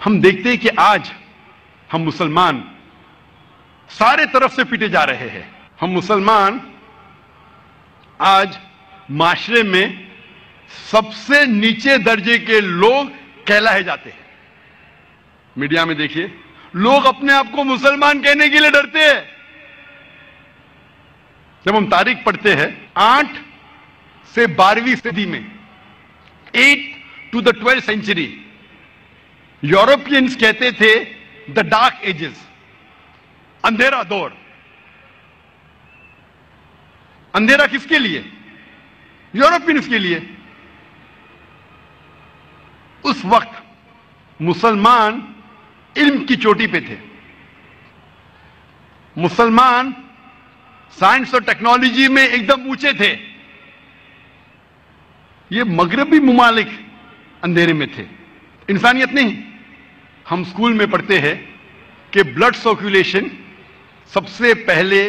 ہم دیکھتے ہیں کہ آج ہم مسلمان سارے طرف سے پیٹے جا رہے ہیں. ہم مسلمان آج معاشرے میں سب سے نیچے درجے کے لوگ کہلائے جاتے ہیں. میڈیا میں دیکھیے لوگ اپنے آپ کو مسلمان کہنے کے لیے ڈرتے ہیں. جب ہم تاریخ پڑھتے ہیں 8 سے 12ویں صدی میں 8 to the 12th century Europeans کہتے تھے دا ڈارک ایجز، اندھیرا دور. اندھیرا کس کے لیے؟ یورپینز کے لیے. اس وقت مسلمان علم کی چوٹی پہ تھے. مسلمان سائنس اور ٹیکنالوجی میں ایک دم اونچے تھے. یہ مغربی ممالک اندھیرے میں تھے، انسانیت نہیں. ہم اسکول میں پڑھتے ہیں کہ بلڈ سرکولیشن سب سے پہلے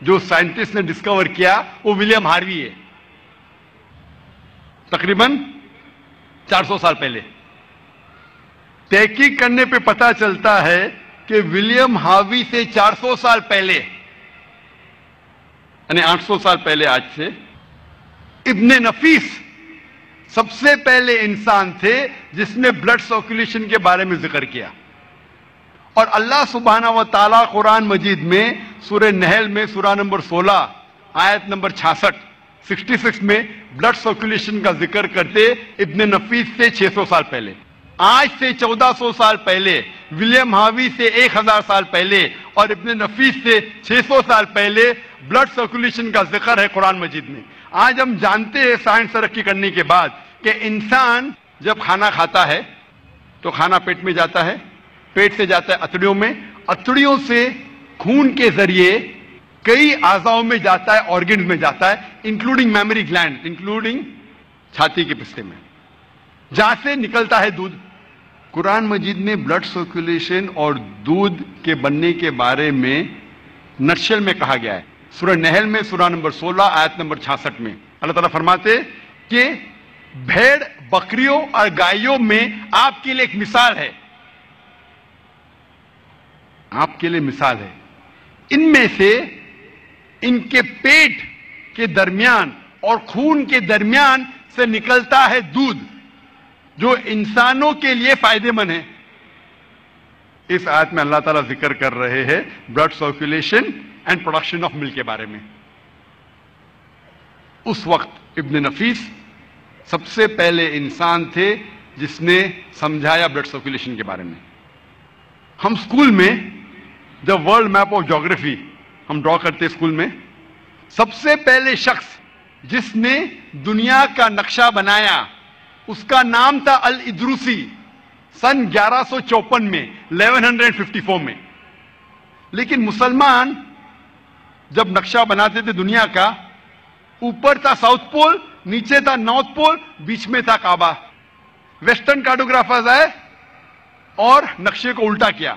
جو سائنٹسٹ نے ڈسکور کیا وہ ولیم ہاروی ہے، تقریباً 400 سال پہلے. تحقیق کرنے پہ پتا چلتا ہے کہ ولیم ہاروی سے 400 سال پہلے، یعنی 800 سال پہلے آج سے، ابن نفیس سب سے پہلے انسان تھے جس نے بلڈ سرکولیشن کے بارے میں ذکر کیا. اور اللہ سبحانہ و تعالیٰ قرآن مجید میں سورہ نحل میں سورہ نمبر 16 آیت نمبر 66 میں بلڈ سرکولیشن کا ذکر کرتے ابن نفیس سے 600 سال پہلے. آج سے 1400 سال پہلے، ولیم ہاروی سے 1000 سال پہلے اور ابن نفیس سے 600 سال پہلے بلڈ سرکولیشن کا ذکر ہے قرآن مجید میں. آج ہم جانتے ہیں سائنس ترقی کرنے کے بعد کہ انسان جب کھانا کھاتا ہے تو کھانا پیٹ میں جاتا ہے، پیٹ سے جاتا ہے اتڑیوں میں، اتڑیوں سے خون کے ذریعے کئی اعضاؤں میں جاتا ہے، آرگنز میں جاتا ہے، انکلوڈنگ میموری گلینڈ، انکلوڈنگ چھاتی کے پستے میں، جہاں سے نکلتا ہے دودھ. قرآن مجید نے بلڈ سرکولیشن اور دودھ کے بننے کے بارے میں نٹشل میں کہا گیا ہے. سورہ نحل میں سورہ نمبر 16 آیت نمبر 66 میں اللہ تعالیٰ فرماتے کہ بھیڑ بکریوں اور گائیوں میں آپ کے لیے ایک مثال ہے. آپ کے لیے مثال ہے. ان میں سے ان کے پیٹ کے درمیان اور خون کے درمیان سے نکلتا ہے دودھ جو انسانوں کے لیے فائدے مند ہے. اس آیت میں اللہ تعالیٰ ذکر کر رہے ہیں blood circulation and production of milk کے بارے میں. اس وقت ابن نفیس سب سے پہلے انسان تھے جس نے سمجھایا بلڈ سرکولیشن کے بارے میں. ہم اسکول میں جب ورلڈ میپ آف جیوگرافی ہم ڈرا کرتے اسکول میں، سب سے پہلے شخص جس نے دنیا کا نقشہ بنایا اس کا نام تھا الادروسی، سن 1154 میں، 1154 میں. لیکن مسلمان جب نقشہ بناتے تھے دنیا کا، اوپر تھا ساؤتھ پول، نیچے تھا نارتھ پول، بیچ میں تھا کعبہ. ویسٹرن کارٹوگرافرز آئے اور نقشے کو الٹا کیا،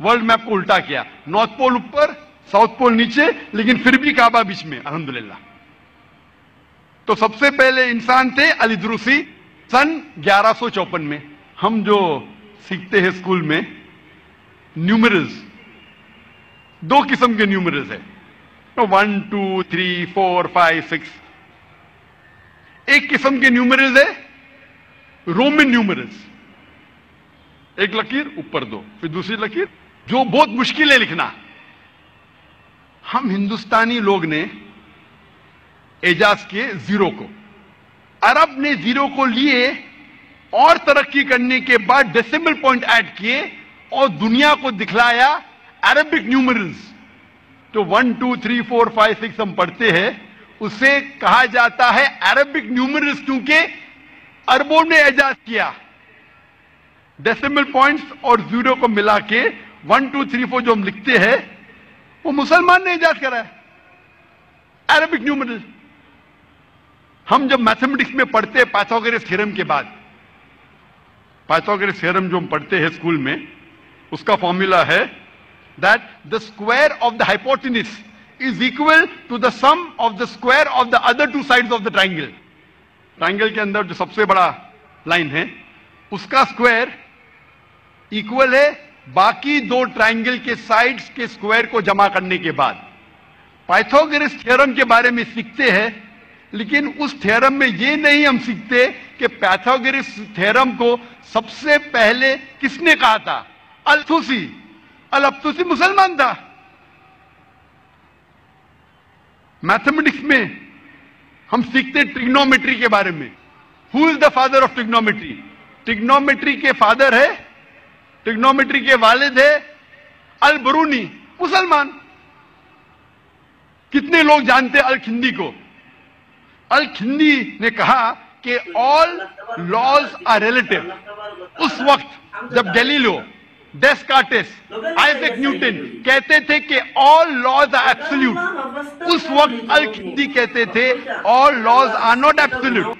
ورلڈ میپ کو الٹا کیا، نارتھ پول اوپر، ساؤتھ پول نیچے، لیکن پھر بھی کعبہ بیچ میں، الحمدللہ. تو سب سے پہلے انسان تھے الادروسی سن 1154 میں. ہم جو سیکھتے ہیں اسکول میں نیومرلز، 2 قسم کے نیومرلز ہیں، 1 2 3 4 5 6. ایک قسم کے نیومرلز ہے رومن نیومرلز، ایک لکیر اوپر 2، پھر دوسری لکیر، جو بہت مشکل ہے لکھنا. ہم ہندوستانی لوگ نے ایجاز کیے زیرو کو، عرب نے زیرو کو لیے اور ترقی کرنے کے بعد ڈیسیمل پوائنٹ ایڈ کیے اور دنیا کو دکھلایا عربک نیومرلز. تو 1 2 3 4 5 6 ہم پڑھتے ہیں، اسے کہا جاتا ہے عربک نیومرلز کیونکہ عربوں نے ایجاز کیا. ڈیسیمل پوائنٹس اور زیرو کو ملا کے 1 2 3 4 جو ہم لکھتے ہیں وہ مسلمان نے ایجاز کرا ہے، عربک نیومرل. ہم جب میتھمیٹکس میں پڑھتے ہیں پائتھاگورس تھیورم کے بعد، پائتھاگورس تھیورم جو ہم پڑھتے ہیں اسکول میں، اس کا فارمولا ہے that the square of the hypotenuse is equal to the sum of the square of the other 2 sides of the triangle. Triangle کے اندر جو سب سے بڑا لائن ہے اس کا اسکوائر इक्वल है बाकी दो ट्राइंगल के साइड्स के स्क्वायर को जमा करने के बाद। पाइथागोरस थ्योरम के बारे में सीखते हैं, लेकिन उस थ्योरम में ये नहीं हम सीखते कि पाइथागोरस थ्योरम को सबसे पहले किसने कहा था? अल-तुसी। अल-तुसी मुसलमान था। मैथमेटिक्स में हम सीखते ट्रिग्नोमेट्री के बारे में। Who is the father of trigonometry? Trigonometry के फादर है, ट्रिग्नोमेट्री के वालिद है अल-बरूनी, मुसलमान। कितने लोग जानते हैं अल-खिंदी को? अल-खिंदी ने कहा कि ऑल लॉज आर रिलेटिव। उस वक्त जब गैलीलियो, डेस्कार्टेस, आइजैक न्यूटन कहते थे कि ऑल लॉज आर एब्सोल्यूट, उस वक्त अल-खिंदी कहते थे all laws are not absolute.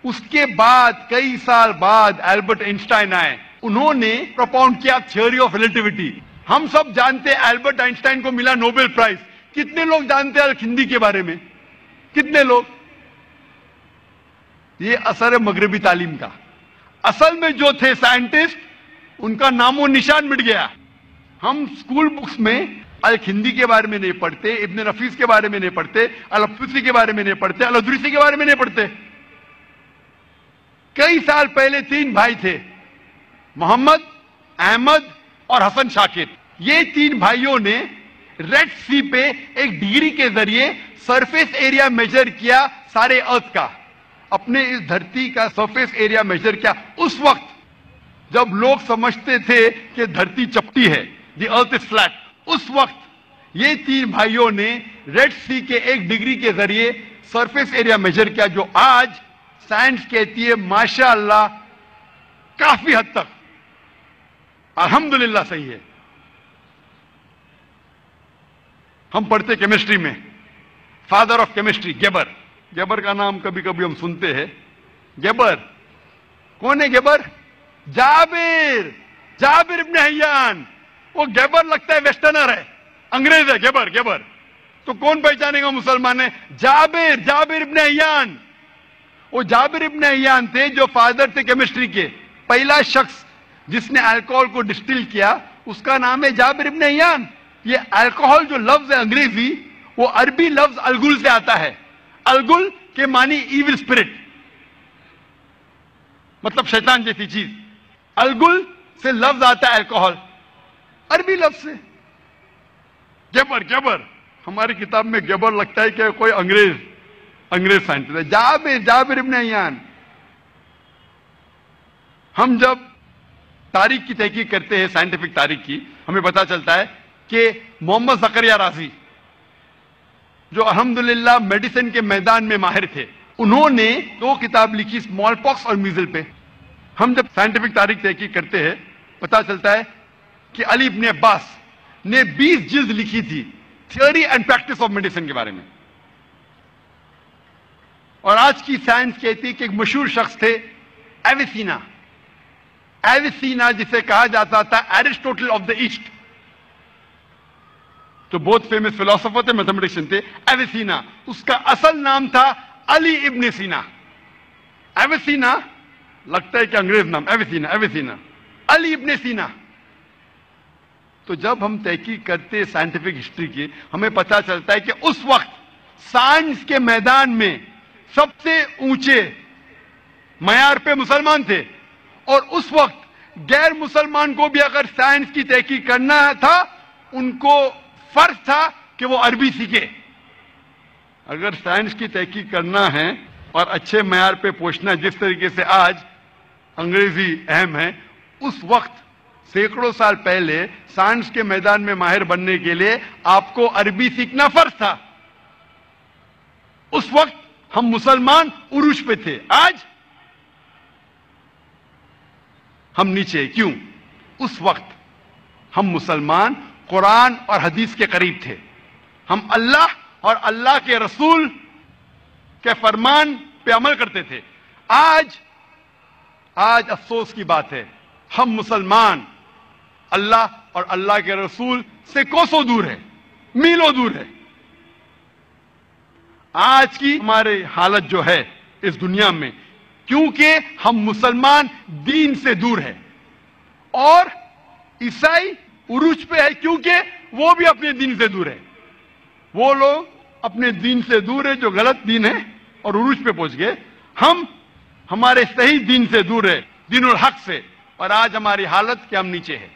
उसके बाद कई साल बाद एल्बर्ट आइंस्टाइन आए, उन्होंने प्रोपाउंड किया थ्योरी ऑफ रिलेटिविटी। हम सब जानते हैं एल्बर्ट आइंस्टाइन को मिला नोबेल प्राइज। कितने लोग जानते हैं अल-खिंदी के बारे में? कितने लोग? ये असर है मगरबी तालीम का। असल में जो थे साइंटिस्ट, उनका नामो निशान मिट गया। हम स्कूल बुक्स में अल-खिंदी के बारे में नहीं पढ़ते, इब्न नफीस के बारे में नहीं पढ़ते, अल-तुसी के बारे में नहीं पढ़ते, अल-अदरीसी के बारे में नहीं पढ़ते। कई साल पहले 3 भाई थे, मोहम्मद, अहमद और हसन शाकिर। ये 3 भाइयों ने रेड सी पे एक डिग्री के जरिए सरफेस एरिया मेजर किया सारे अर्थ का, अपने इस धरती का सरफेस एरिया मेजर किया। उस वक्त जब लोग समझते थे कि धरती चपटी है, द अर्थ इज फ्लैट, उस वक्त ये 3 भाइयों ने रेड सी के एक डिग्री के जरिए सरफेस एरिया मेजर किया, जो आज साइंस कहती है माशाअल्लाह काफी हद तक अल्हम्दुलिल्लाह सही है। हम पढ़ते केमिस्ट्री में, फादर ऑफ केमिस्ट्री गेबर। गेबर का नाम कभी कभी हम सुनते हैं। गेबर कौन है? गेबर जाबिर, जाबिर इब्न हय्यान। वो गेबर लगता है वेस्टर्नर है, अंग्रेज है गेबर। गेबर तो कौन पहचानेगा मुसलमान है? जाबिर, जाबिर इब्न हय्यान। वो जाबिर इब्न हय्यान थे जो फादर थे केमिस्ट्री के। पहला शख्स जिसने अल्कोहल को डिस्टिल किया, उसका नाम है जाबिर इब्न हय्यान। ये अल्कोहल जो लफ्ज है अंग्रेजी, वो अरबी लफ्ज अलगुल से आता है। अलगुल के मानी इविल स्पिरिट, मतलब शैतान जैसी चीज। अलगुल से लफ्ज आता है अल्कोहल, अरबी लफ्ज से। गेबर, गेबर हमारी किताब में गेबर लगता है कि कोई अंग्रेज साइंटिस्ट है। जाबिर, जाबिर इब्न हय्यान। हम जब तारीख की तहकीक करते हैं, साइंटिफिक तारीख की, हमें पता चलता है कि मोहम्मद ज़करिया राज़ी, जो अल्हम्दुलिल्लाह मेडिसिन के मैदान में माहिर थे, उन्होंने 2 किताब लिखी, स्मॉल पॉक्स और मीजल पे। हम जब साइंटिफिक तारीख तहकीक करते हैं, पता चलता है कि अली इब्न अब्बास ने 20 जिल्द लिखी थी theory and practice of medicine के बारे में। और आज की साइंस कहती है कि एक मशहूर शख्स थे एविसीना। एविसीना जिसे कहा जाता था एरिस्टोटल ऑफ द ईस्ट, तो बहुत फेमस फिलोसोफर थे, मैथमेटिशियन थे। एविसीना, उसका असल नाम था अली इब्न सीना। एविसीना लगता है कि अंग्रेज नाम, एविसीना, एविसीना, अली इब्न सीना। तो जब हम तहकीक करते साइंटिफिक हिस्ट्री की, हमें पता चलता है कि उस वक्त साइंस के मैदान में सबसे ऊंचे मयार पे मुसलमान थे। और उस वक्त गैर मुसलमान को भी अगर साइंस की तहकीक करना था, उनको फर्ज था कि वो अरबी सीखे। अगर साइंस की तहकीक करना है और अच्छे मयार पे पहुंचना, जिस तरीके से आज अंग्रेजी अहम है, उस वक्त सैकड़ों साल पहले साइंस के मैदान में माहिर बनने के लिए आपको अरबी सीखना फर्ज था। उस वक्त हम मुसलमान उरूज पे थे, आज हम नीचे। क्यों? उस वक्त हम मुसलमान कुरान और हदीस के करीब थे। हम अल्लाह और अल्लाह के रसूल के फरमान पे अमल करते थे। आज अफसोस की बात है, हम मुसलमान अल्लाह और अल्लाह के रसूल से कोसों दूर है, मीलों दूर है। आज की हमारी हालत जो है इस दुनिया में, क्योंकि हम मुसलमान दीन से दूर है और عیسائی عروج پہ ہے کیونکہ وہ بھی اپنے دین سے دور ہے. وہ لوگ اپنے دین سے دور ہے جو غلط دین ہے اور عروج پہ پہنچ گئے. ہم ہمارے صحیح دین سے دور ہے, دین الحق سے, اور آج ہماری حالت کہ ہم نیچے ہے.